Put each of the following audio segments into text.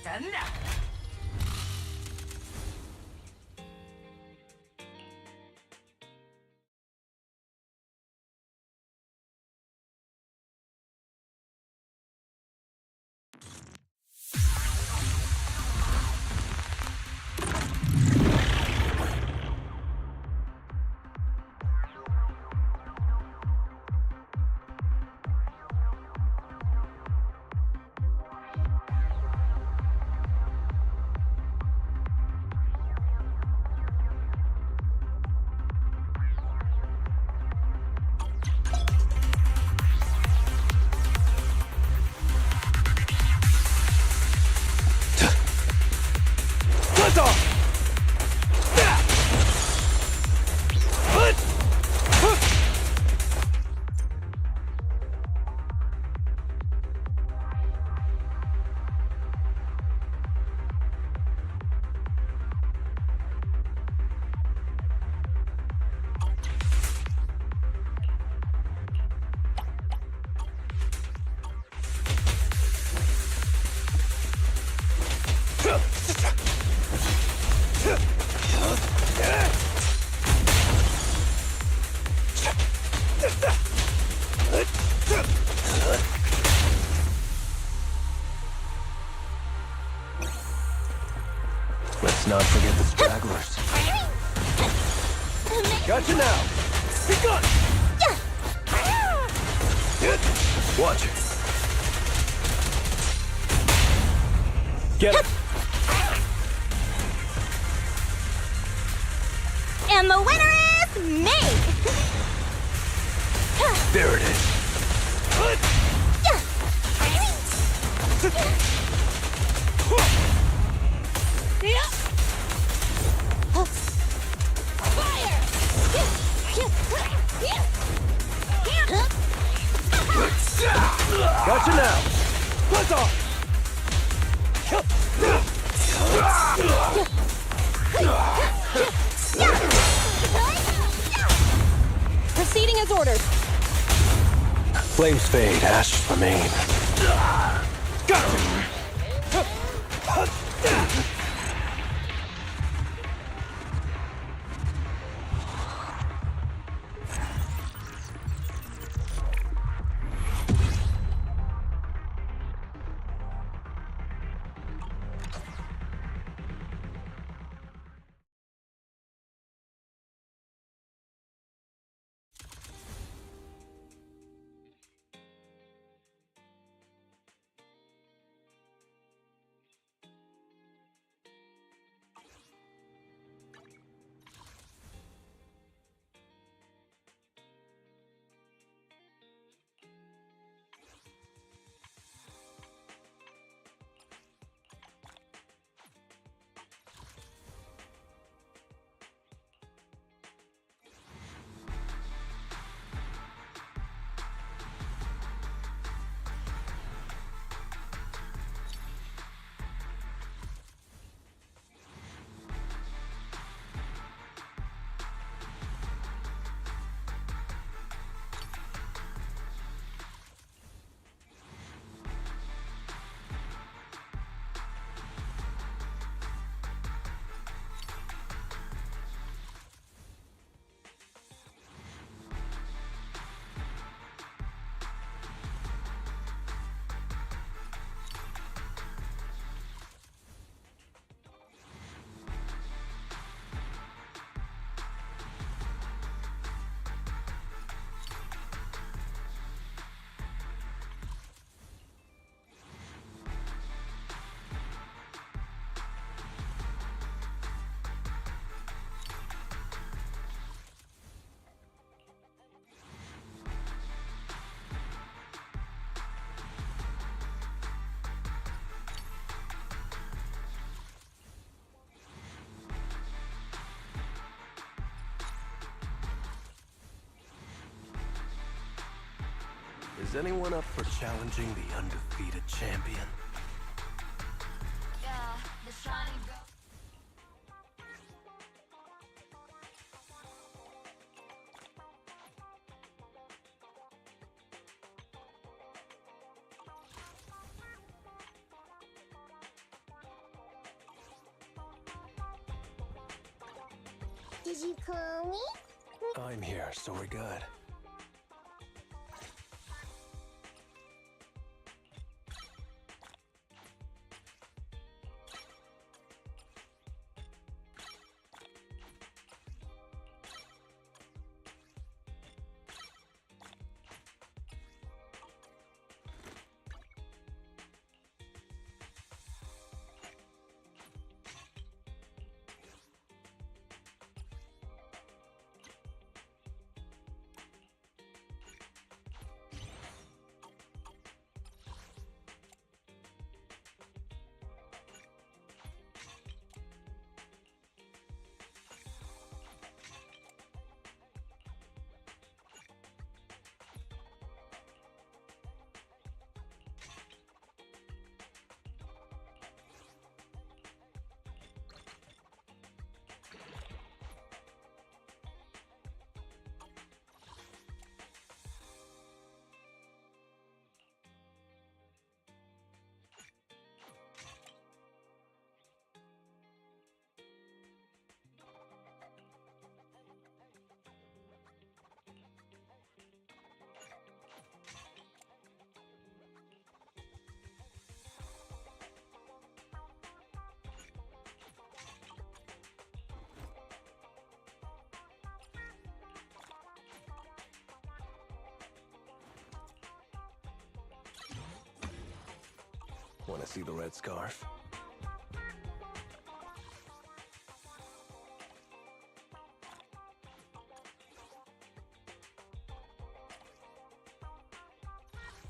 된다. Let's not forget the stragglers. Gotcha now! Be gone! Watch it. Get it! And the winner is me! There it is. Gotcha now! Buzz off! Proceeding as ordered. Flames fade, ashes remain. Gotcha! Is anyone up for challenging the undefeated champion? Yeah, the shining girl. Did you call me? I'm here, so we're good. Want to see the red scarf?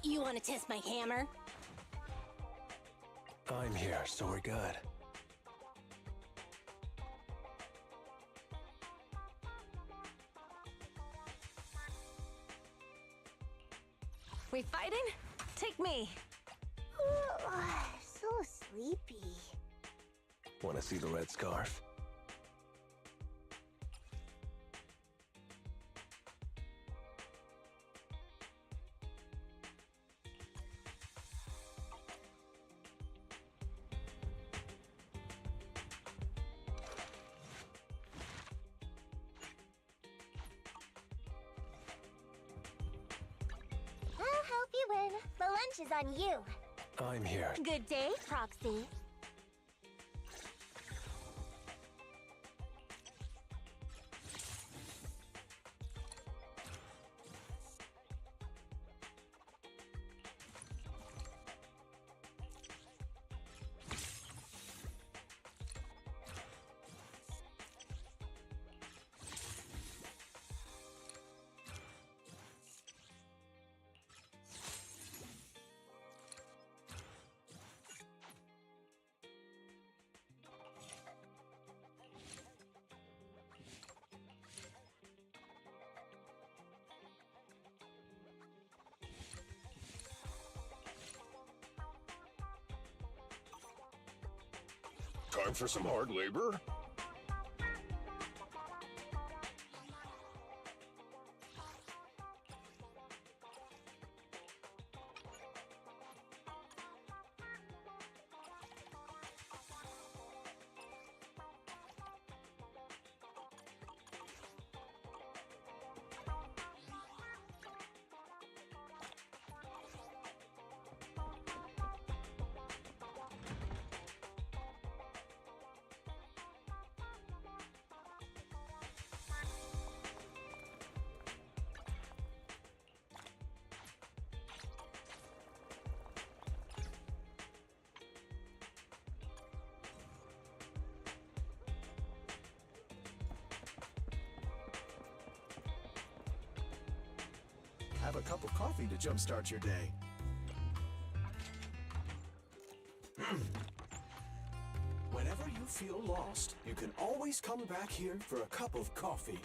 You want to test my hammer? I'm here, so we're good. We fighting? Take me. So sleepy. Want to see the red scarf? I'll help you win. The lunch is on you. I'm here. Good day, Proxy. Time for some hard labor? Have a cup of coffee to jumpstart your day. Whenever you feel lost, you can always come back here for a cup of coffee.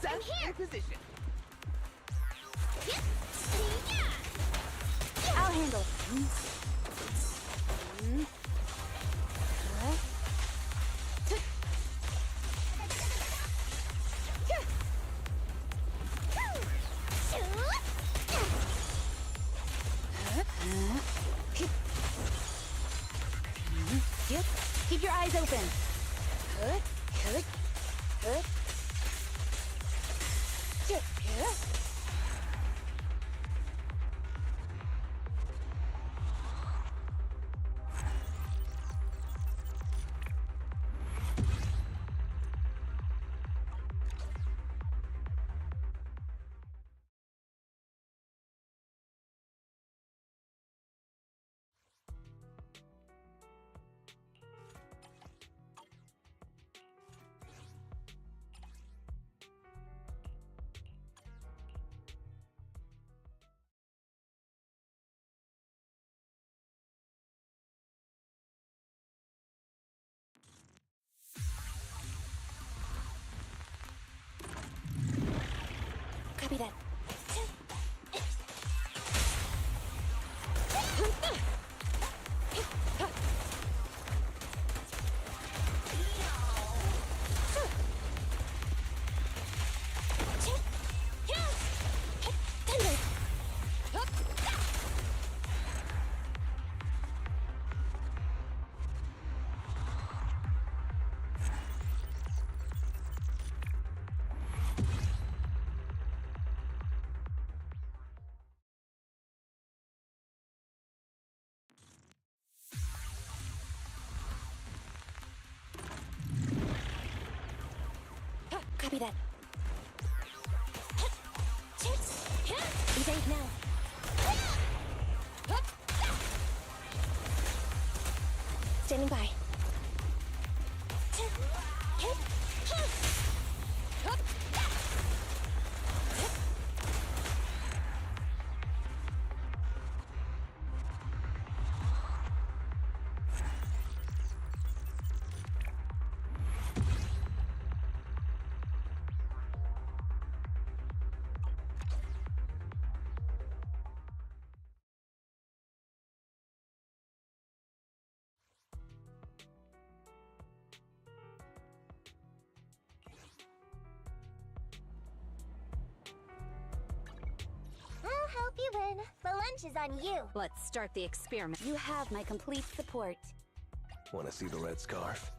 Set in position. handle. Keep your eyes open. Copy that. Copy that. Evade now. Standing by. I'll help you win. The lunch is on you. Let's start the experiment. You have my complete support. Want to see the red scarf?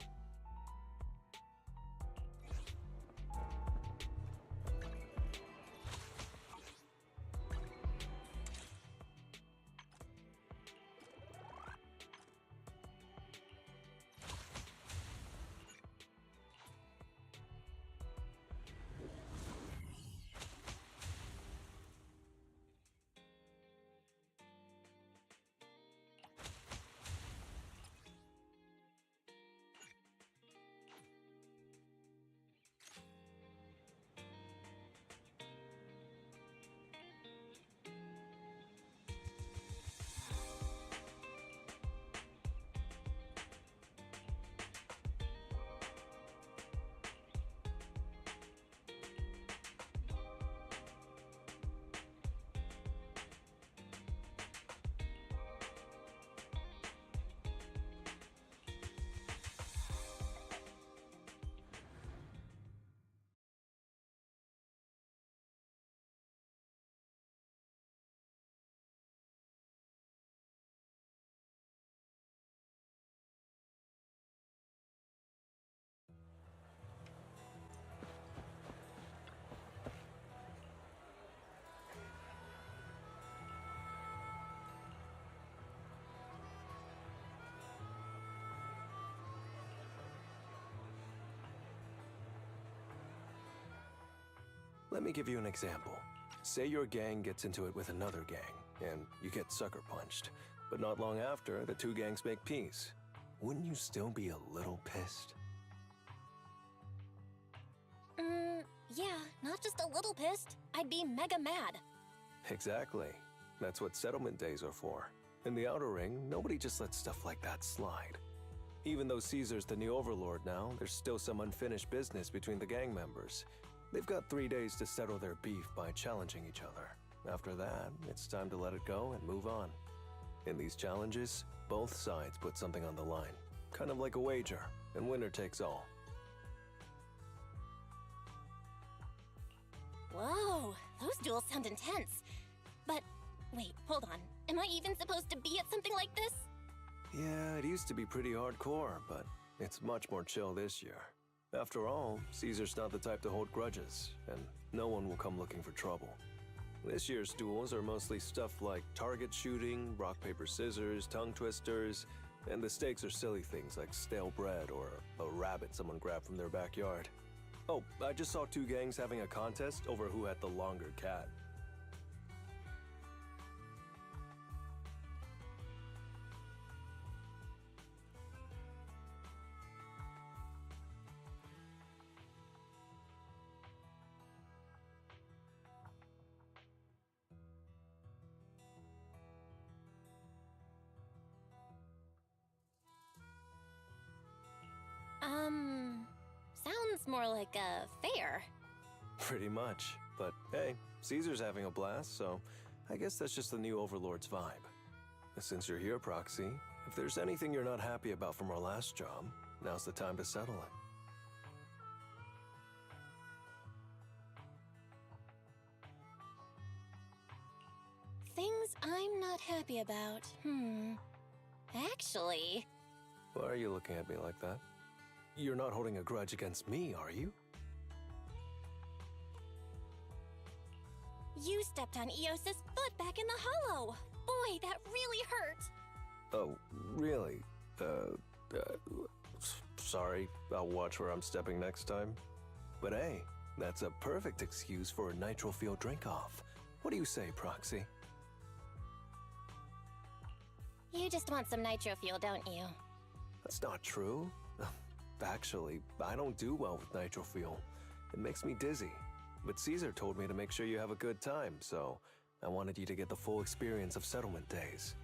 Let me give you an example. Say your gang gets into it with another gang, and you get sucker punched. But not long after, the two gangs make peace. Wouldn't you still be a little pissed? Yeah, not just a little pissed. I'd be mega mad. Exactly. That's what settlement days are for. In the Outer Ring, nobody just lets stuff like that slide. Even though Caesar's the new overlord now, there's still some unfinished business between the gang members. They've got 3 days to settle their beef by challenging each other. After that, it's time to let it go and move on. In these challenges, both sides put something on the line. Kind of like a wager, and winner takes all. Whoa, those duels sound intense. But, wait, hold on. Am I even supposed to be at something like this? Yeah, it used to be pretty hardcore, but it's much more chill this year. After all, Caesar's not the type to hold grudges, and no one will come looking for trouble. This year's duels are mostly stuff like target shooting, rock, paper, scissors, tongue twisters, and the stakes are silly things like stale bread or a rabbit someone grabbed from their backyard. Oh, I just saw two gangs having a contest over who had the longer cat. Sounds more like a fair. Pretty much. But hey, Caesar's having a blast, so I guess that's just the new Overlord's vibe. Since you're here, Proxy, if there's anything you're not happy about from our last job, now's the time to settle it. Things I'm not happy about. Actually, Why are you looking at me like that? You're not holding a grudge against me, are you? you stepped on Eos's foot back in the hollow. Boy, that really hurt. Oh, really? Sorry. I'll watch where I'm stepping next time. But hey, that's a perfect excuse for a nitro field drink-off. What do you say, Proxy? You just want some nitro fuel, don't you? That's not true. Actually, I don't do well with nitro fuel. It makes me dizzy. But Caesar told me to make sure you have a good time, so I wanted you to get the full experience of settlement days.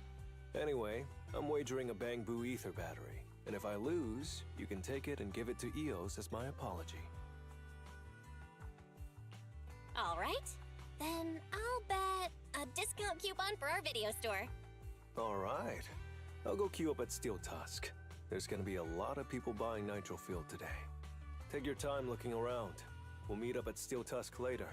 Anyway, I'm wagering a Bang Boo ether battery, and if I lose, you can take it and give it to Eos as my apology. All right. Then I'll bet a discount coupon for our video store. All right. I'll go queue up at Steel Tusk. There's gonna be a lot of people buying nitro fuel today. Take your time looking around. We'll meet up at Steel Tusk later.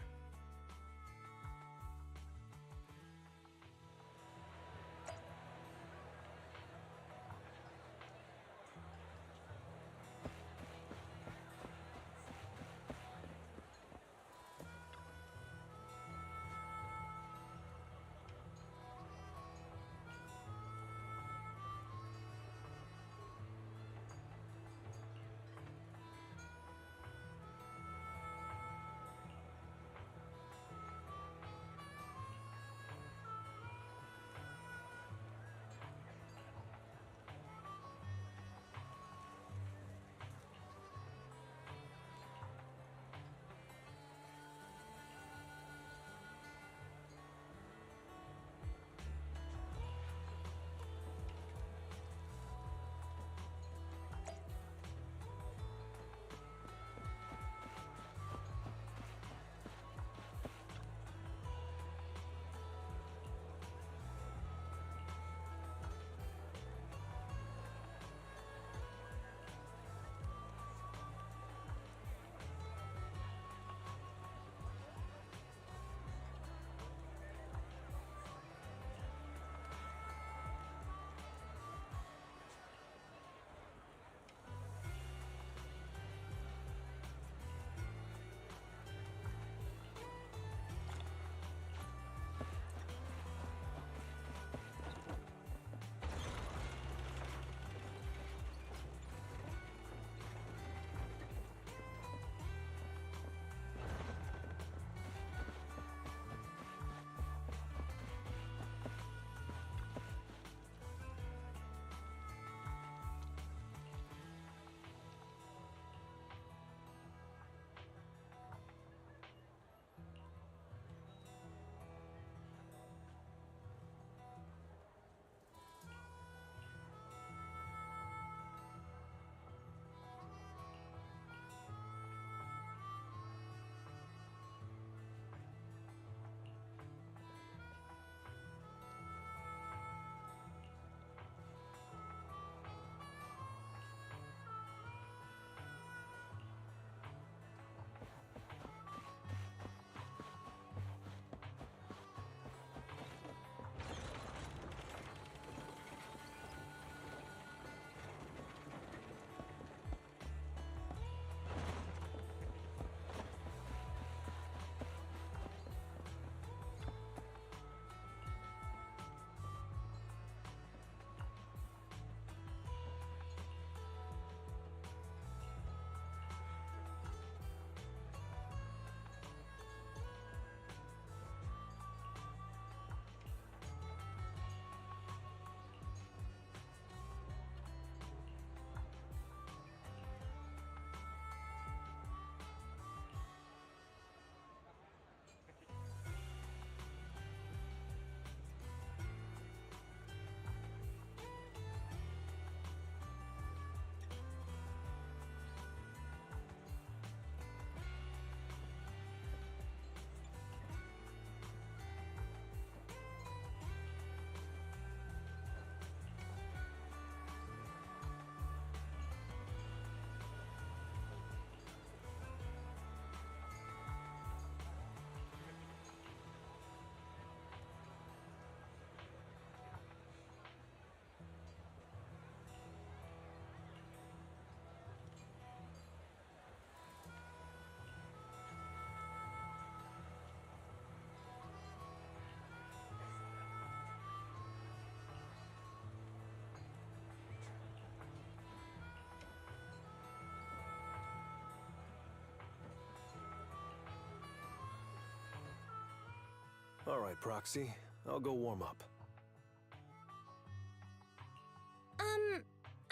All right, Proxy. I'll go warm up.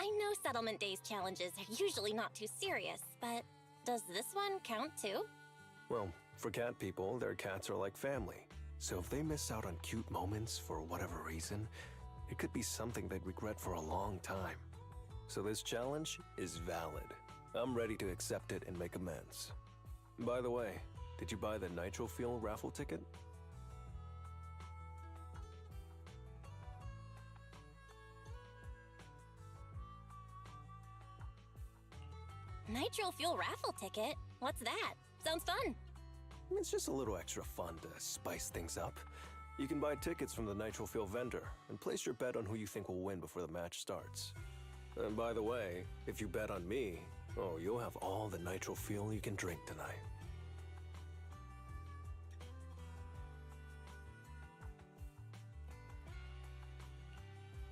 I know Settlement Days challenges are usually not too serious, but does this one count too? Well, for cat people, their cats are like family. So if they miss out on cute moments for whatever reason, it could be something they'd regret for a long time. So this challenge is valid. I'm ready to accept it and make amends. By the way, did you buy the Nitro Fuel raffle ticket? Nitro Fuel raffle ticket? What's that? Sounds fun. It's just a little extra fun to spice things up. You can buy tickets from the Nitro Fuel vendor and place your bet on who you think will win before the match starts. And by the way, if you bet on me, oh, you'll have all the Nitro Fuel you can drink tonight.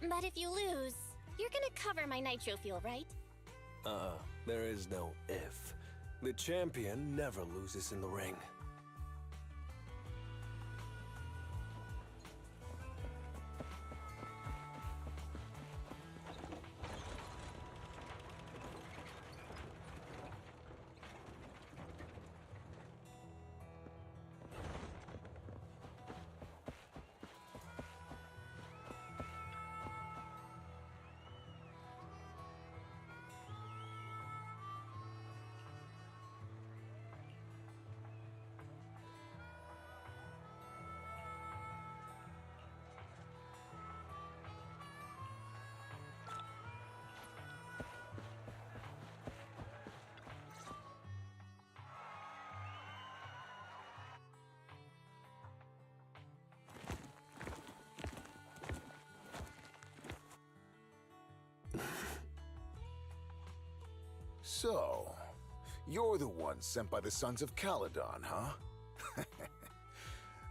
But if you lose, you're gonna cover my Nitro Fuel, right? There is no if. The champion never loses in the ring. So, you're the one sent by the Sons of Caledon, huh?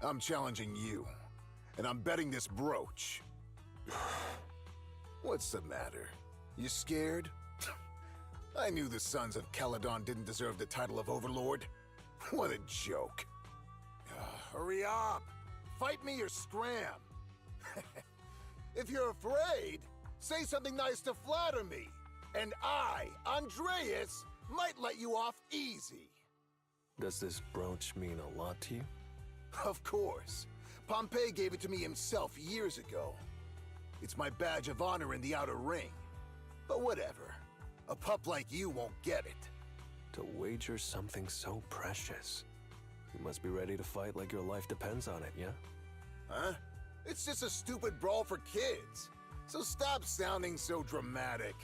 I'm challenging you, and I'm betting this brooch. What's the matter? You scared? I knew the Sons of Caledon didn't deserve the title of Overlord. What a joke. Hurry up! Fight me or scram! If you're afraid, say something nice to flatter me. And I, Andreas, might let you off easy. Does this brooch mean a lot to you? Of course. Pompey gave it to me himself years ago. It's my badge of honor in the outer ring. But whatever. A pup like you won't get it. To wager something so precious. You must be ready to fight like your life depends on it, yeah? Huh? It's just a stupid brawl for kids. So stop sounding so dramatic.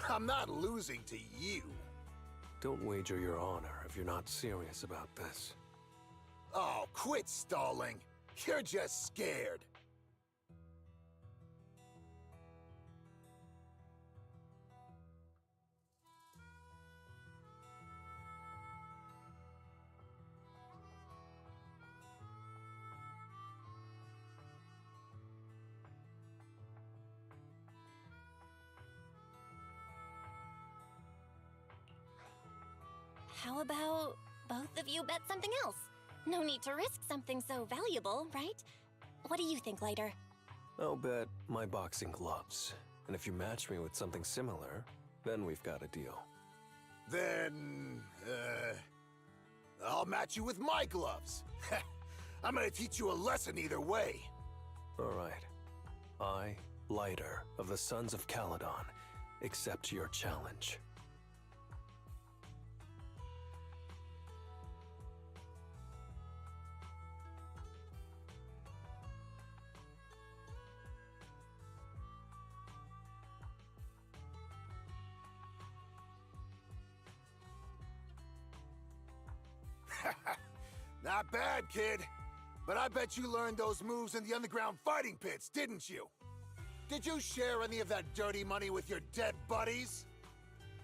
I'm not losing to you. Don't wager your honor if you're not serious about this. Oh, quit stalling. You're just scared. How about both of you bet something else? No need to risk something so valuable, right? What do you think, Lighter? I'll bet my boxing gloves. And if you match me with something similar, then we've got a deal. Then, I'll match you with my gloves. I'm gonna teach you a lesson either way. All right. I, Lighter, of the Sons of Caledon, accept your challenge. Not bad, kid. But I bet you learned those moves in the underground fighting pits, didn't you? Did you share any of that dirty money with your dead buddies?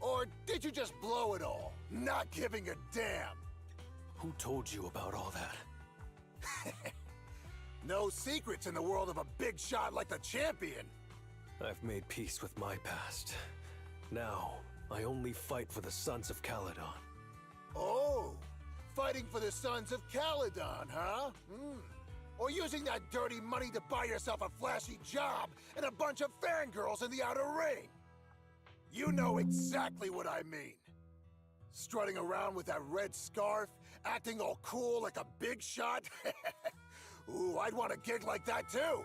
Or did you just blow it all, not giving a damn? Who told you about all that? No secrets in the world of a big shot like the champion. I've made peace with my past. Now, I only fight for the Sons of Caledon. Oh, fighting for the Sons of Caledon, huh? Or using that dirty money to buy yourself a flashy job and a bunch of fangirls in the outer ring? You know exactly what I mean. Strutting around with that red scarf, acting all cool like a big shot? Ooh, I'd want a gig like that too!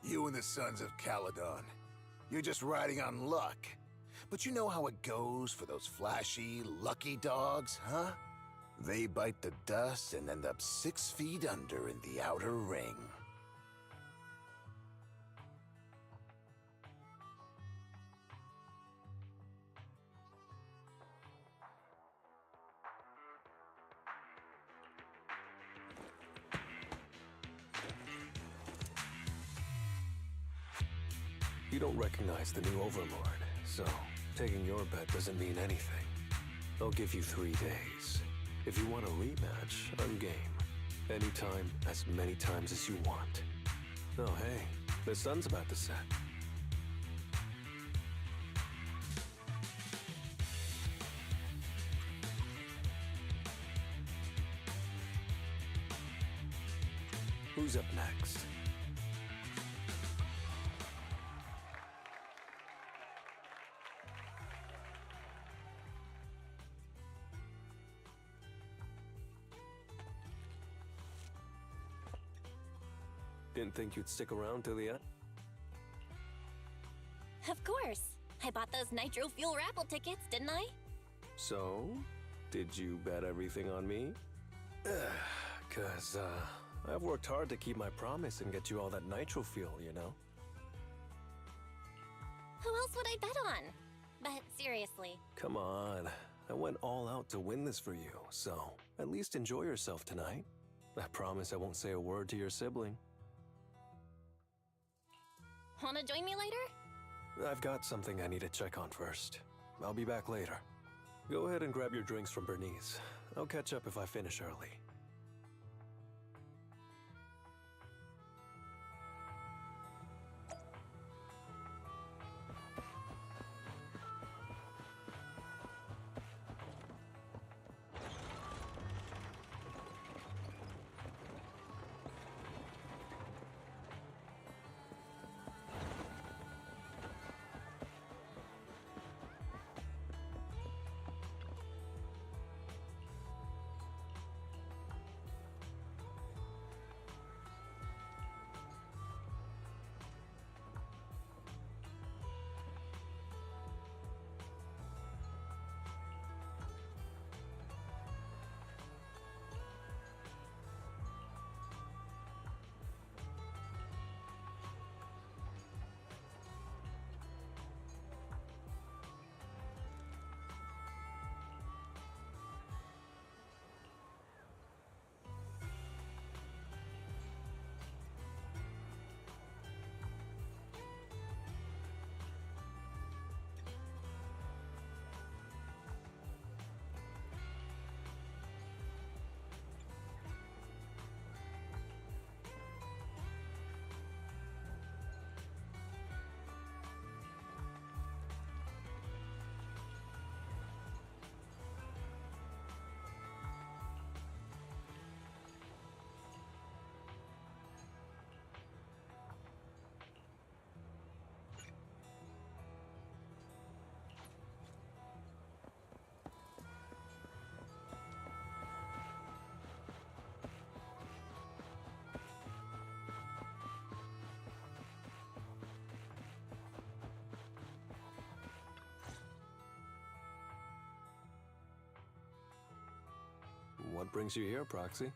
You and the Sons of Caledon. You're just riding on luck. But you know how it goes for those flashy, lucky dogs, huh? They bite the dust and end up 6 feet under in the outer ring. You don't recognize the new Overlord, so taking your bet doesn't mean anything. I'll give you 3 days. If you want a rematch, I'm game. Anytime, as many times as you want. Oh hey, the sun's about to set. Who's up next? Didn't think you'd stick around till the end? Of course. I bought those nitro fuel raffle tickets, didn't I? So, did you bet everything on me? Cause, I've worked hard to keep my promise and get you all that nitro fuel, you know? Who else would I bet on? But seriously. Come on. I went all out to win this for you, so at least enjoy yourself tonight. I promise I won't say a word to your sibling. Wanna join me later? I've got something I need to check on first. I'll be back later. Go ahead and grab your drinks from Bernice. I'll catch up if I finish early. What brings you here, Proxy?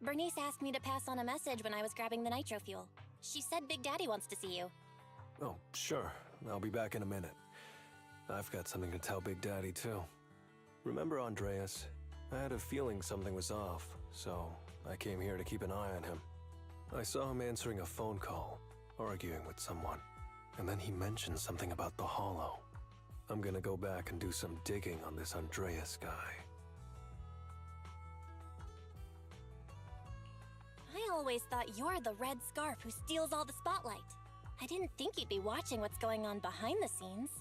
Bernice asked me to pass on a message when I was grabbing the nitro fuel. She said Big Daddy wants to see you. Oh, sure. I'll be back in a minute. I've got something to tell Big Daddy, too. Remember Andreas? I had a feeling something was off, so I came here to keep an eye on him. I saw him answering a phone call, arguing with someone, and then he mentioned something about the Hollow. I'm gonna go back and do some digging on this Andreas guy. I always thought you're the red scarf who steals all the spotlight. I didn't think you'd be watching what's going on behind the scenes.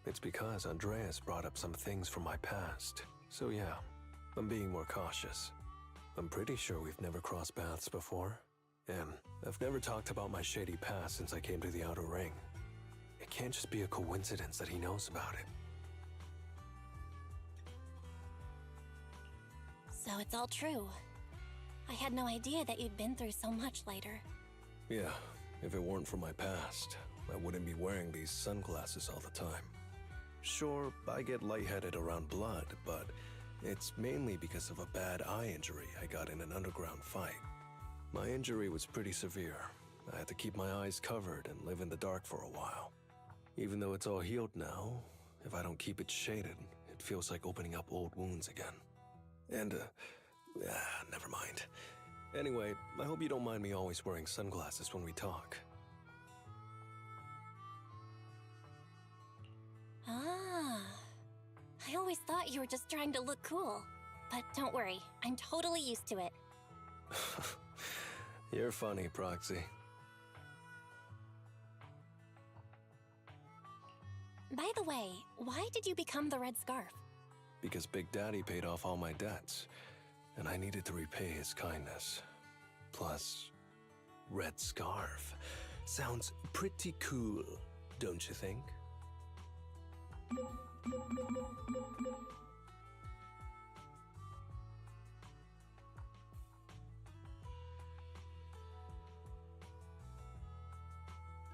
It's because Andreas brought up some things from my past. So yeah, I'm being more cautious. I'm pretty sure we've never crossed paths before. And I've never talked about my shady past since I came to the Outer Ring. It can't just be a coincidence that he knows about it. So it's all true. I had no idea that you'd been through so much later. Yeah, if it weren't for my past, I wouldn't be wearing these sunglasses all the time. Sure, I get lightheaded around blood, but it's mainly because of a bad eye injury I got in an underground fight. My injury was pretty severe. I had to keep my eyes covered and live in the dark for a while. Even though it's all healed now, if I don't keep it shaded, it feels like opening up old wounds again. And, never mind. Anyway, I hope you don't mind me always wearing sunglasses when we talk. Ah. I always thought you were just trying to look cool. But don't worry, I'm totally used to it. You're funny, Proxy. By the way, why did you become the Red Scarf? Because Big Daddy paid off all my debts, and I needed to repay his kindness. Plus, Red Scarf sounds pretty cool, don't you think?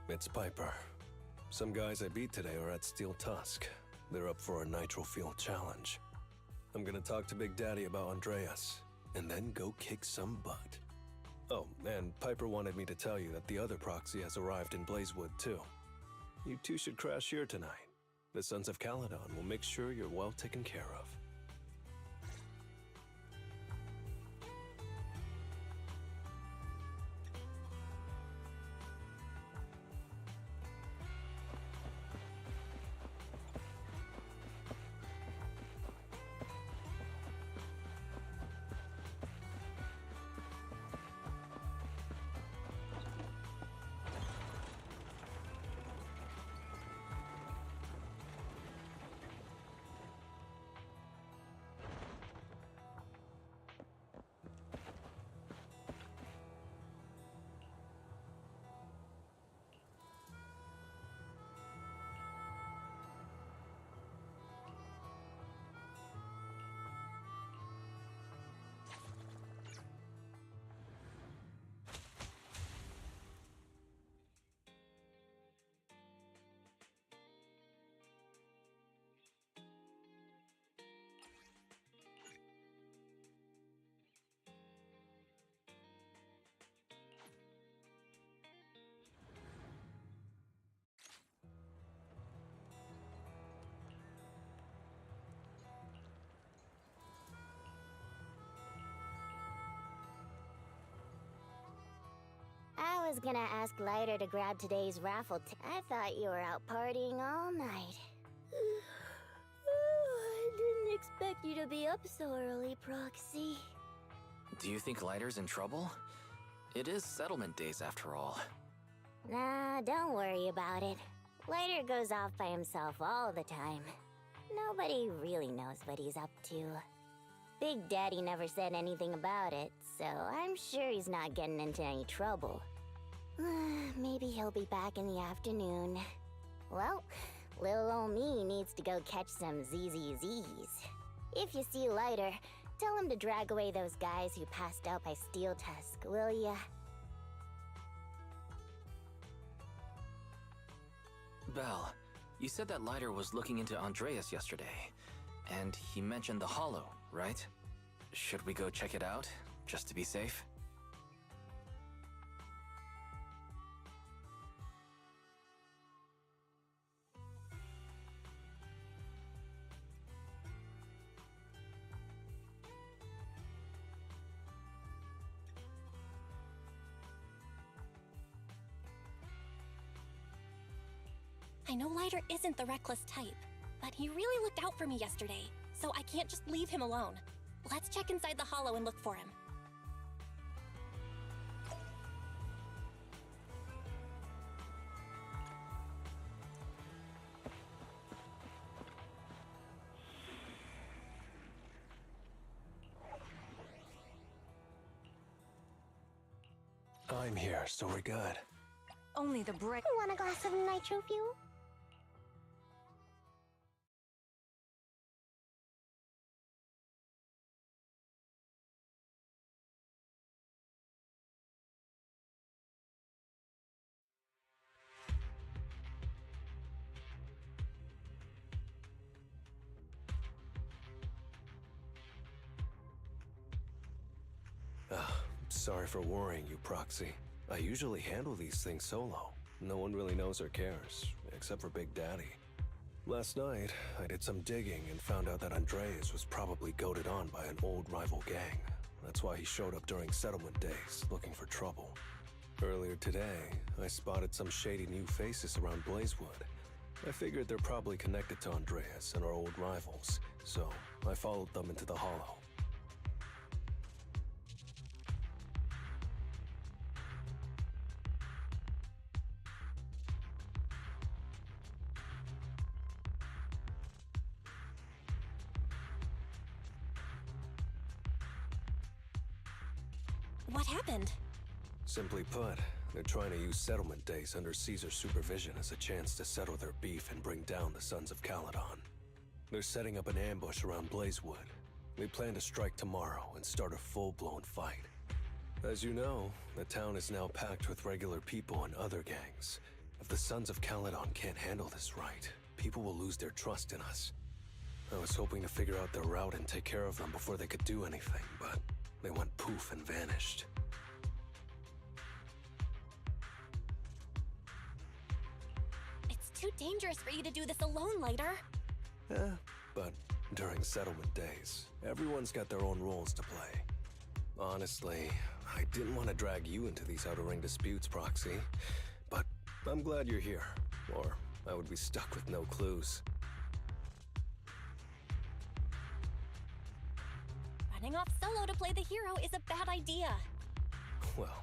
It's Piper. Some guys I beat today are at Steel Tusk. They're up for a nitro field challenge. I'm gonna talk to Big Daddy about Andreas, and then go kick some butt. Oh, and Piper wanted me to tell you that the other proxy has arrived in Blazewood too. You two should crash here tonight. The Sons of Caledon will make sure you're well taken care of. I was gonna ask Lighter to grab today's raffle. I thought you were out partying all night. I didn't expect you to be up so early, Proxy. Do you think Lighter's in trouble? It is settlement days after all. Nah, don't worry about it. Lighter goes off by himself all the time. Nobody really knows what he's up to. Big Daddy never said anything about it, so I'm sure he's not getting into any trouble. Maybe he'll be back in the afternoon. Well, little old me needs to go catch some ZZZs. If you see Lighter, tell him to drag away those guys who passed out by Steel Tusk, will ya? Belle, you said that Lighter was looking into Andreas yesterday, and he mentioned the Hollow, right? Should we go check it out, just to be safe? I know Lighter isn't the reckless type, but he really looked out for me yesterday, so I can't just leave him alone. Let's check inside the Hollow and look for him. I'm here, so we're good. Only the brave. Want a glass of nitro fuel? Sorry for worrying you, Proxy. I usually handle these things solo. No one really knows or cares, except for Big Daddy. Last night, I did some digging and found out that Andreas was probably goaded on by an old rival gang. That's why he showed up during settlement days, looking for trouble. Earlier today, I spotted some shady new faces around Blazewood. I figured they're probably connected to Andreas and our old rivals, so I followed them into the Hollow. What happened? Simply put, they're trying to use settlement days under Caesar's supervision as a chance to settle their beef and bring down the Sons of Caledon. They're setting up an ambush around Blazewood. They plan to strike tomorrow and start a full-blown fight. As you know, the town is now packed with regular people and other gangs. If the Sons of Caledon can't handle this right, people will lose their trust in us. I was hoping to figure out their route and take care of them before they could do anything, but they went poof and vanished. It's too dangerous for you to do this alone, Lighter. Yeah, but during settlement days, everyone's got their own roles to play. Honestly, I didn't want to drag you into these outer ring disputes, Proxy, but I'm glad you're here, or I would be stuck with no clues. Running off solo to play the hero is a bad idea. Well,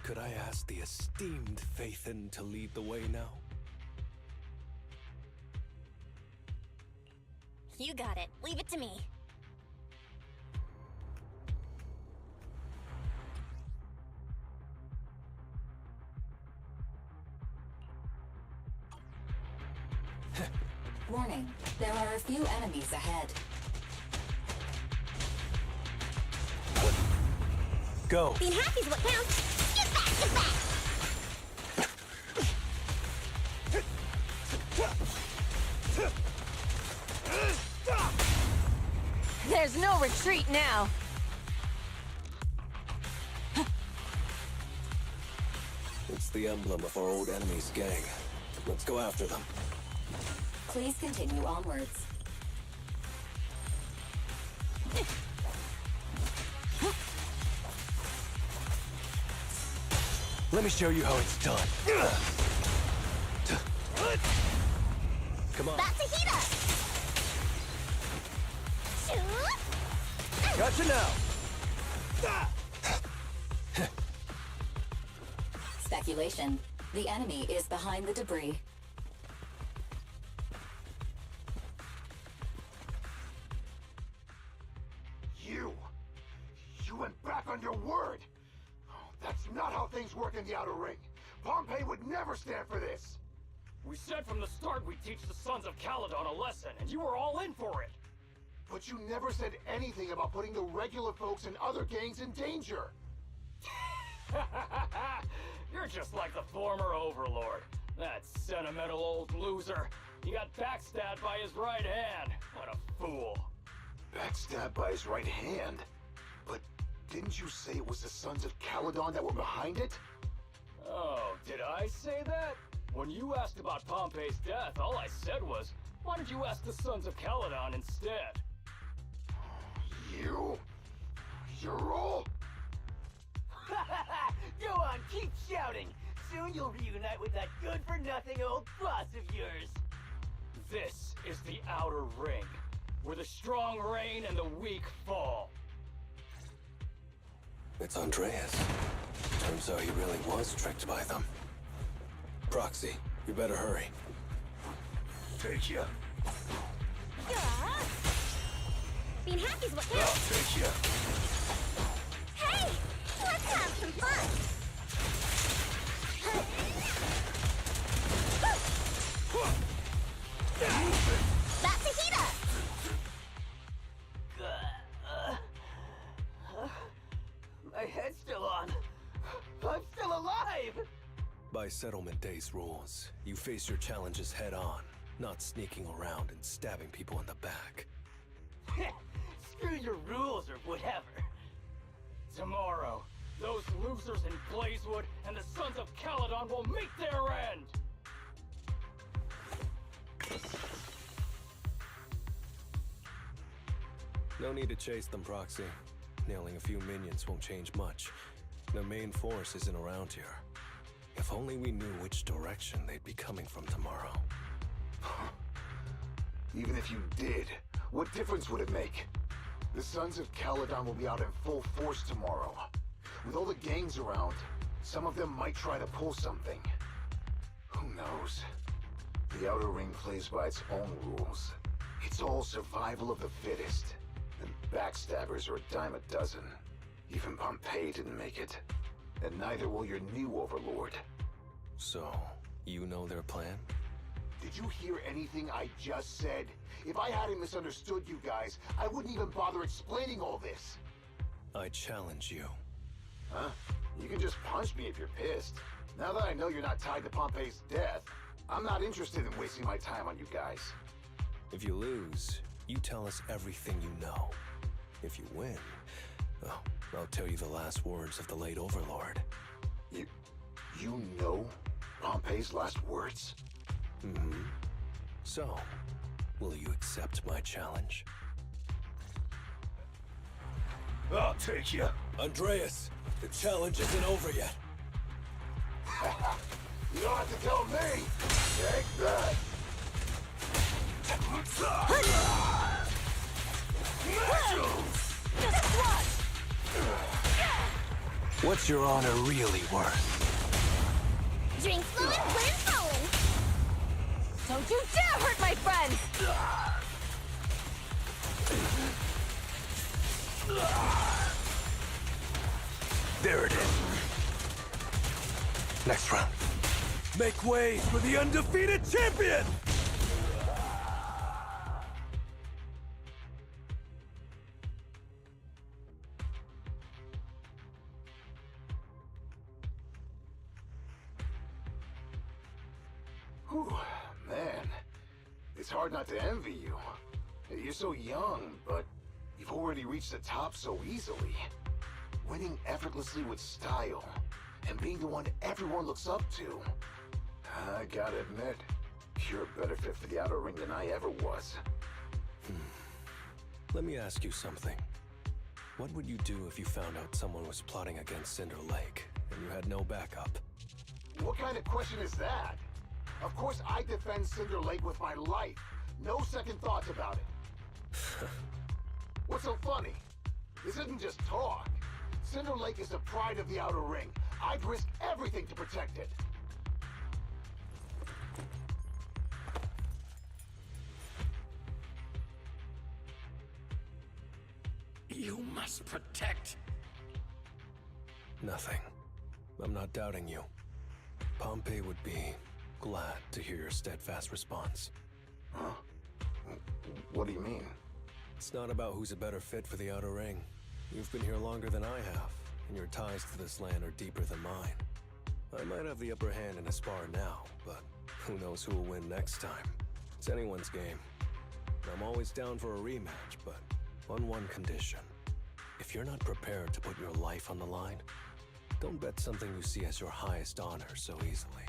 could I ask the esteemed Faithin to lead the way now? You got it. Leave it to me. Warning, there are a few enemies ahead. Go! Being happy's what counts. Get back, get back! There's no retreat now. It's the emblem of our old enemy's gang. Let's go after them. Please continue onwards. Let me show you how it's done. Come on. About to heat up! Shoot! Gotcha now! Speculation. The enemy is behind the debris. You went back on your word! That's not how things work in the Outer Ring. Pompey would never stand for this! We said from the start we'd teach the Sons of Caledon a lesson, and you were all in for it! But you never said anything about putting the regular folks and other gangs in danger! You're just like the former Overlord. That sentimental old loser. He got backstabbed by his right hand. What a fool. Backstabbed by his right hand? But didn't you say it was the Sons of Caledon that were behind it? Oh, did I say that? When you asked about Pompey's death, all I said was, why did you ask the Sons of Caledon instead? You? You're all... Go on, keep shouting! Soon you'll reunite with that good-for-nothing old boss of yours! This is the Outer Ring, where the strong reign and the weak fall. It's Andreas. Turns out he really was tricked by them. Proxy, you better hurry. Take ya. Being happy's what I'll counts. take ya. Hey! Let's have some fun! alive! By Settlement Day's rules, you face your challenges head on, not sneaking around and stabbing people in the back. Screw your rules or whatever. Tomorrow, those losers in Blazewood and the Sons of Caledon will meet their end! No need to chase them, Proxy. Nailing a few minions won't change much. Their main force isn't around here. If only we knew which direction they'd be coming from tomorrow. Even if you did, what difference would it make? The Sons of Caledon will be out in full force tomorrow. With all the gangs around, some of them might try to pull something. Who knows? The Outer Ring plays by its own rules. It's all survival of the fittest. And backstabbers are a dime a dozen. Even Pompeii didn't make it. And neither will your new overlord. So, you know their plan? Did you hear anything I just said? If I hadn't misunderstood you guys, I wouldn't even bother explaining all this. I challenge you. Huh? You can just punch me if you're pissed. Now that I know you're not tied to Pompeii's death, I'm not interested in wasting my time on you guys. If you lose, you tell us everything you know. If you win, well, I'll tell you the last words of the late Overlord. You know Pompeii's last words? Mm-hmm. So, will you accept my challenge? I'll take you. Andreas, the challenge isn't over yet. You don't have to tell me. Take that. What's your honor really worth? Drink slow and clear flowing. Don't you dare hurt my friends! There it is. Next round. Make way for the undefeated champion! Whew, man. It's hard not to envy you. You're so young, but you've already reached the top so easily. Winning effortlessly with style, and being the one everyone looks up to. I gotta admit, you're a better fit for the Outer Ring than I ever was. Let me ask you something. What would you do if you found out someone was plotting against Cinder Lake, and you had no backup? What kind of question is that? Of course I defend Cinder Lake with my life. No second thoughts about it. What's so funny? This isn't just talk. Cinder Lake is the pride of the Outer Ring. I'd risk everything to protect it. You must protect. Nothing. I'm not doubting you. Pompey would be glad to hear your steadfast response. Huh? What do you mean? It's not about who's a better fit for the Outer Ring. You've been here longer than I have, and your ties to this land are deeper than mine. I might have the upper hand in a spar now, but who knows who will win next time. It's anyone's game. I'm always down for a rematch, but on one condition. If you're not prepared to put your life on the line, don't bet something you see as your highest honor so easily.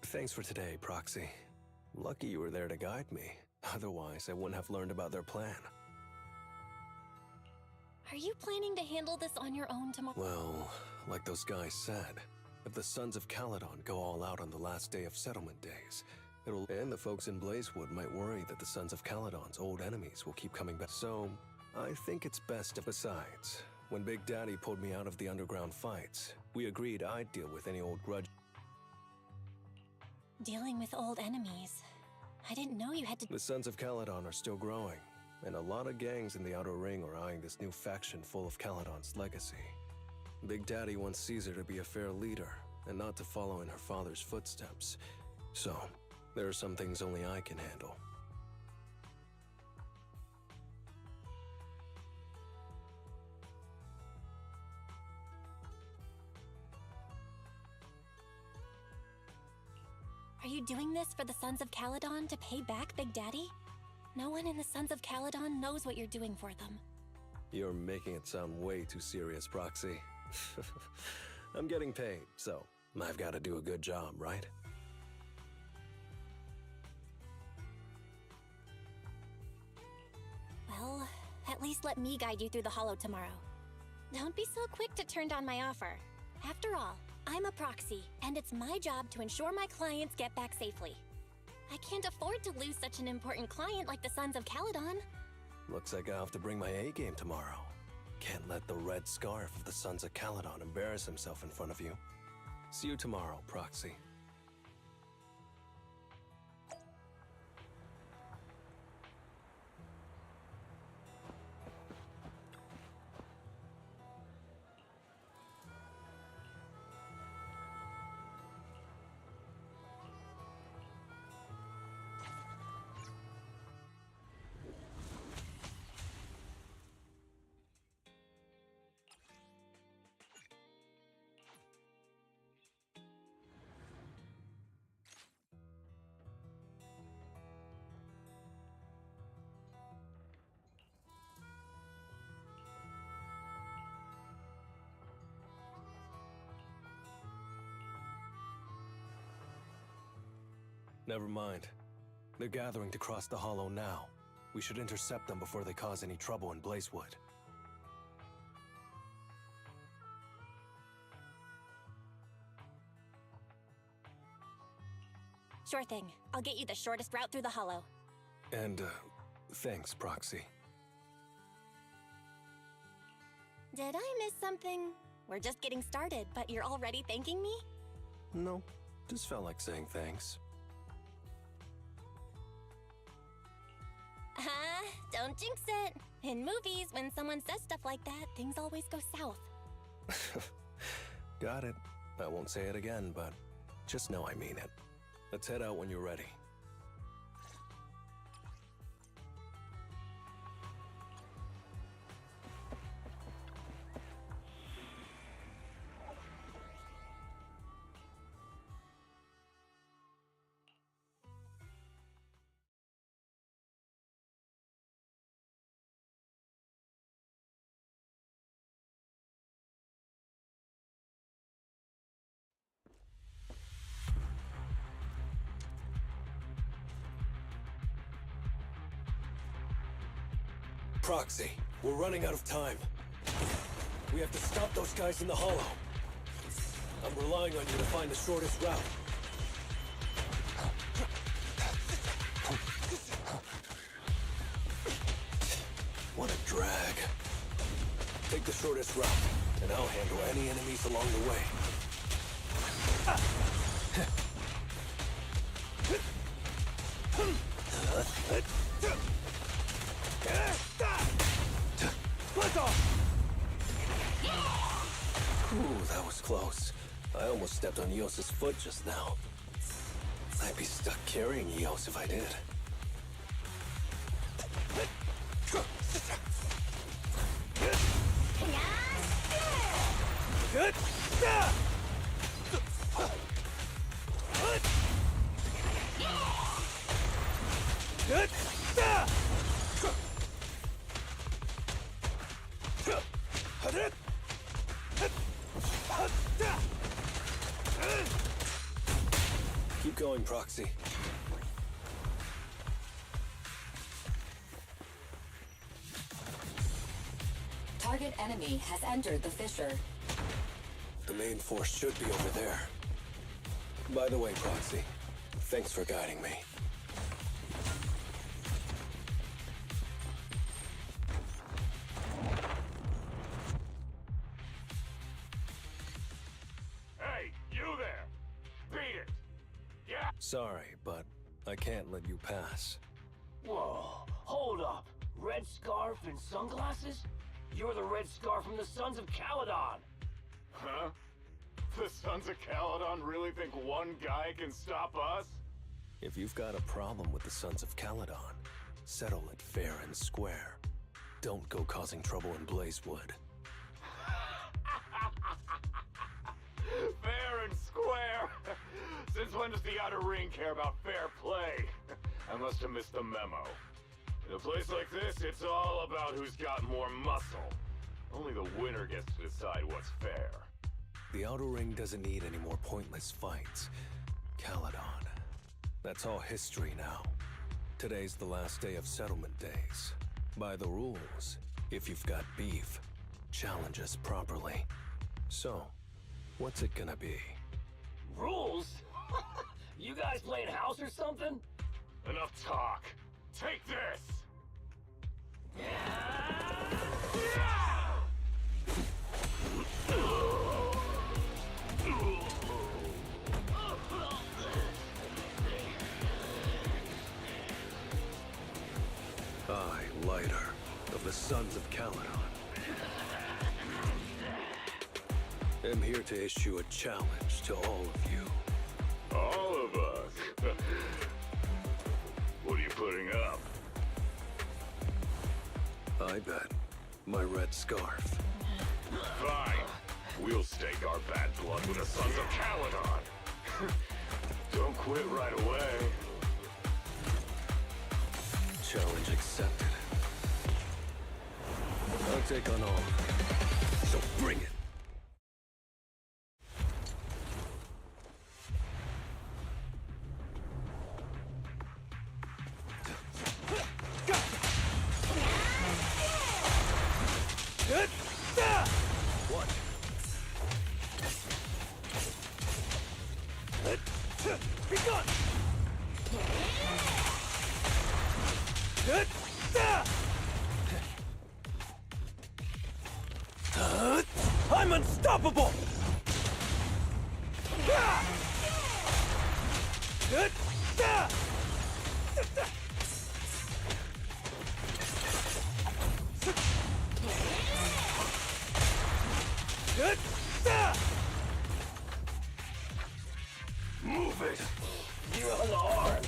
Thanks for today, Proxy. Lucky you were there to guide me. Otherwise, I wouldn't have learned about their plan. Are you planning to handle this on your own tomorrow? Well, like those guys said, if the Sons of Caledon go all out on the last day of Settlement Days, and the folks in Blazewood might worry that the Sons of Caledon's old enemies will keep coming back. So, I think it's best. Besides, When Big Daddy pulled me out of the underground fights, we agreed I'd deal with any old grudge. Dealing with old enemies. I didn't know you had to. The Sons of Caledon are still growing, and a lot of gangs in the Outer Ring are eyeing this new faction full of Caledon's legacy. Big Daddy wants Caesar to be a fair leader, and not to follow in her father's footsteps. So, there are some things only I can handle. Are you doing this for the Sons of Caledon to pay back Big Daddy? No one in the Sons of Caledon knows what you're doing for them. You're making it sound way too serious, Proxy. I'm getting paid, so I've got to do a good job, right? Well, at least let me guide you through the Hollow tomorrow. Don't be so quick to turn down my offer. After all, I'm a proxy, and it's my job to ensure my clients get back safely. I can't afford to lose such an important client like the Sons of Caledon. Looks like I have to bring my A-game tomorrow. Can't let the red scarf of the Sons of Caledon embarrass himself in front of you. See you tomorrow, Proxy. Never mind. They're gathering to cross the Hollow now. We should intercept them before they cause any trouble in Blazewood. Sure thing. I'll get you the shortest route through the Hollow. And, thanks, Proxy. Did I miss something? We're just getting started, but you're already thanking me? No, just felt like saying thanks. Don't jinx it. In movies, when someone says stuff like that, things always go south. Got it. I won't say it again, but just know I mean it. Let's head out when you're ready. Proxy, we're running out of time. We have to stop those guys in the Hollow. I'm relying on you to find the shortest route. What a drag. Take the shortest route, and I'll handle any enemies along the way. Ooh, that was close. I almost stepped on Eos's foot just now. I'd be stuck carrying Eos if I did. Keep going, Proxy. Target enemy has entered the fissure. The main force should be over there. By the way, Proxy, thanks for guiding me. Sorry, but I can't let you pass. Whoa, hold up. Red scarf and sunglasses? You're the red scarf from the Sons of Caledon. Huh? The Sons of Caledon really think one guy can stop us? If you've got a problem with the Sons of Caledon, settle it fair and square. Don't go causing trouble in Blazewood. Fair and square? Since when does the Outer Ring care about fair play? I must have missed the memo. In a place like this, it's all about who's got more muscle. Only the winner gets to decide what's fair. The Outer Ring doesn't need any more pointless fights. Caledon. That's all history now. Today's the last day of settlement days. By the rules, if you've got beef, challenge us properly. So, what's it gonna be? Rules? You guys playing house or something? Enough talk. Take this! I, Lighter, of the Sons of Caledon, am here to issue a challenge to all of you. All of us? What are you putting up? I bet my red scarf. Fine. We'll stake our bad blood with the Sons of Caledon. Don't quit right away. Challenge accepted. I'll take on all. So bring it. What? Be gone! I'm unstoppable! Move it! You're unarmed.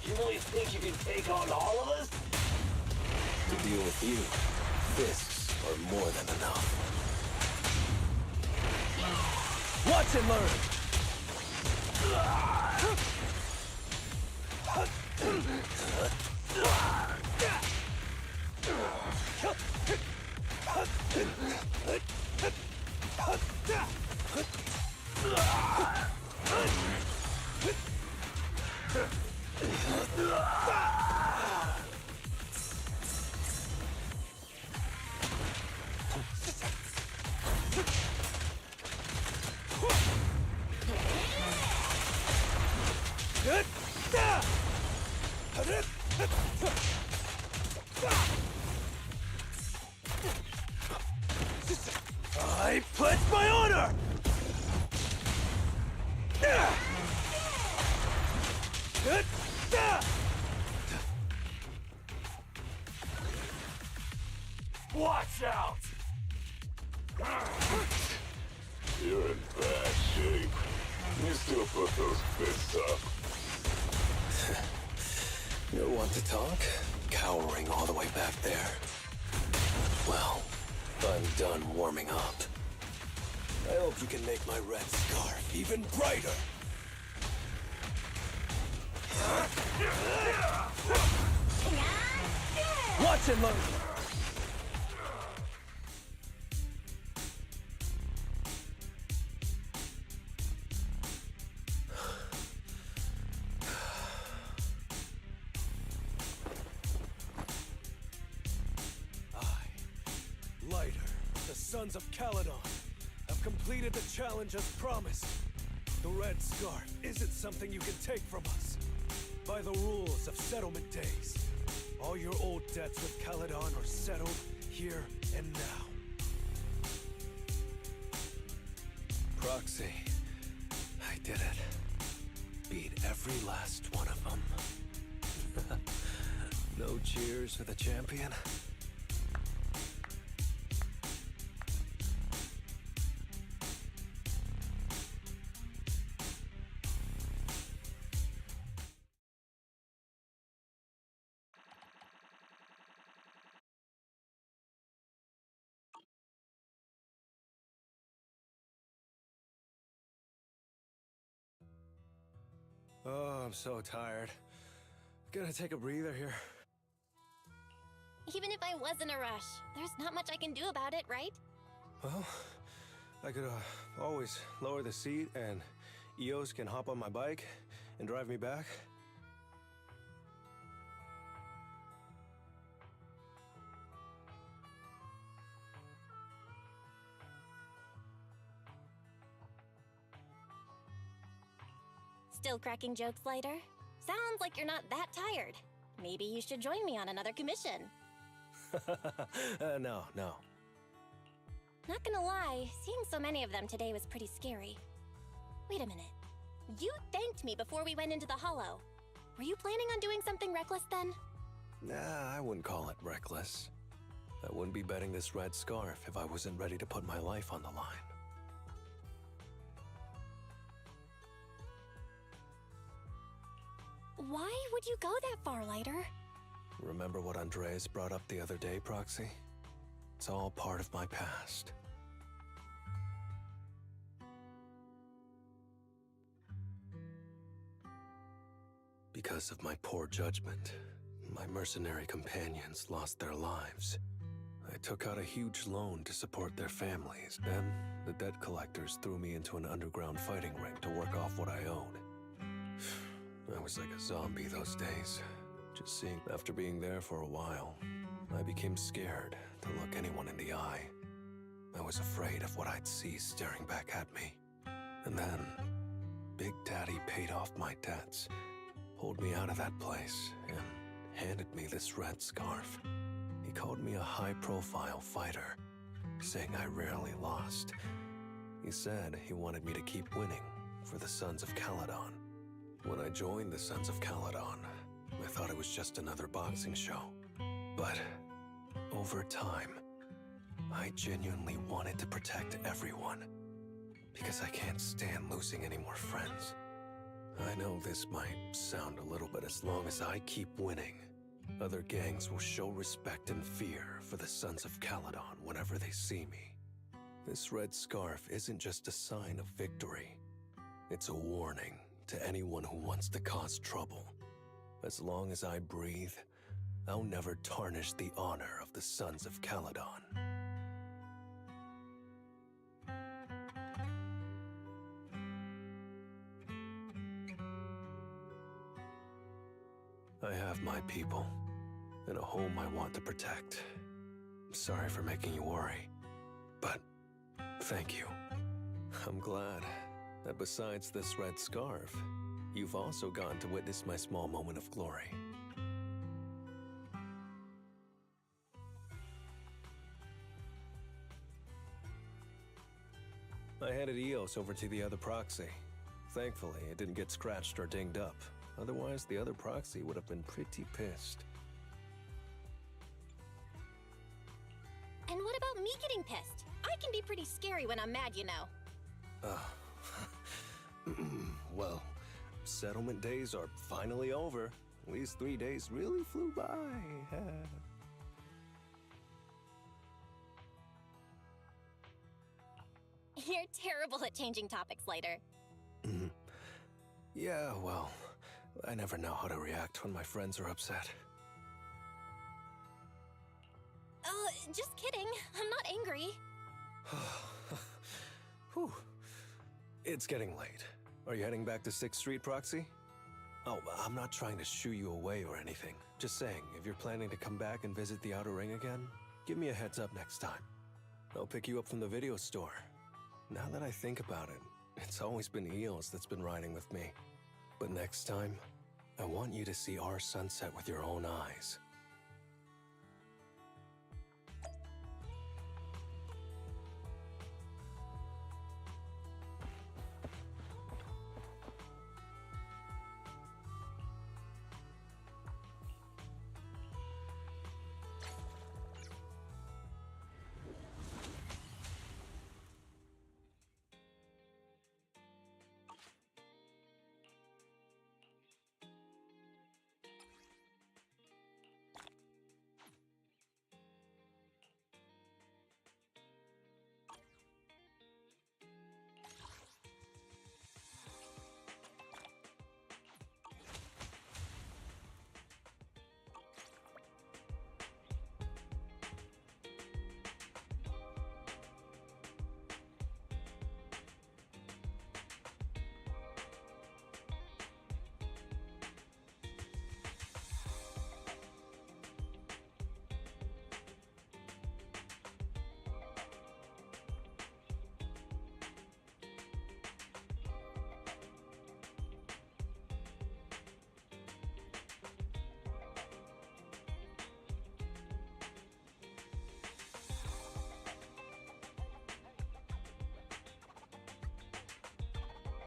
You really think you can take on all of us? To deal with you, fists are more than enough. Watch and learn! I pledge my honor! Watch out! You're in bad shape. You still put those fists up. You want to talk? Cowering all the way back there. Well, I'm done warming up. I hope you can make my red scarf even brighter. Watch and learn! Lighter, the Sons of Caledon, have completed the challenge as promised. The red scarf isn't something you can take from us. By the rules of settlement days, all your old debts with Caledon are settled here and now. Proxy, I did it. beat every last one of them. No cheers for the champion? Oh, I'm so tired. Gonna take a breather here. Even if I was in a rush, there's not much I can do about it, right? Well, I could always lower the seat and Eos can hop on my bike and drive me back. Still cracking jokes, Lighter? Sounds like you're not that tired. Maybe you should join me on another commission. No. Not gonna lie, seeing so many of them today was pretty scary. Wait a minute. You thanked me before we went into the Hollow. Were you planning on doing something reckless then? Nah, I wouldn't call it reckless. I wouldn't be betting this red scarf if I wasn't ready to put my life on the line. Why would you go that far, Lighter? Remember what Andreas brought up the other day, Proxy? It's all part of my past. Because of my poor judgment, my mercenary companions lost their lives. I took out a huge loan to support their families. Then, the debt collectors threw me into an underground fighting ring to work off what I owed. I was like a zombie those days. Just seeing, after being there for a while, I became scared to look anyone in the eye. I was afraid of what I'd see staring back at me. And then, Big Daddy paid off my debts, pulled me out of that place, and handed me this red scarf. He called me a high-profile fighter, saying I rarely lost. He said he wanted me to keep winning for the Sons of Caledon. When I joined the Sons of Caledon, I thought it was just another boxing show. But over time, I genuinely wanted to protect everyone, because I can't stand losing any more friends. I know this might sound a little, but as long as I keep winning, other gangs will show respect and fear for the Sons of Caledon whenever they see me. This red scarf isn't just a sign of victory. It's a warning to anyone who wants to cause trouble. As long as I breathe, I'll never tarnish the honor of the Sons of Caledon. I have my people, and a home I want to protect. Sorry for making you worry, but thank you. I'm glad that besides this red scarf, you've also gotten to witness my small moment of glory. I handed Eos over to the other proxy. Thankfully, it didn't get scratched or dinged up. Otherwise, the other proxy would have been pretty pissed. And what about me getting pissed? I can be pretty scary when I'm mad, you know. Well, settlement days are finally over. These 3 days really flew by. You're terrible at changing topics, Lighter. Yeah, well, I never know how to react when my friends are upset. Just kidding. I'm not angry. Whew. It's getting late. Are you heading back to 6th Street, Proxy? Oh, I'm not trying to shoo you away or anything. Just saying, if you're planning to come back and visit the Outer Ring again, give me a heads up next time. I'll pick you up from the video store. Now that I think about it, it's always been Eos that's been riding with me. But next time, I want you to see our sunset with your own eyes.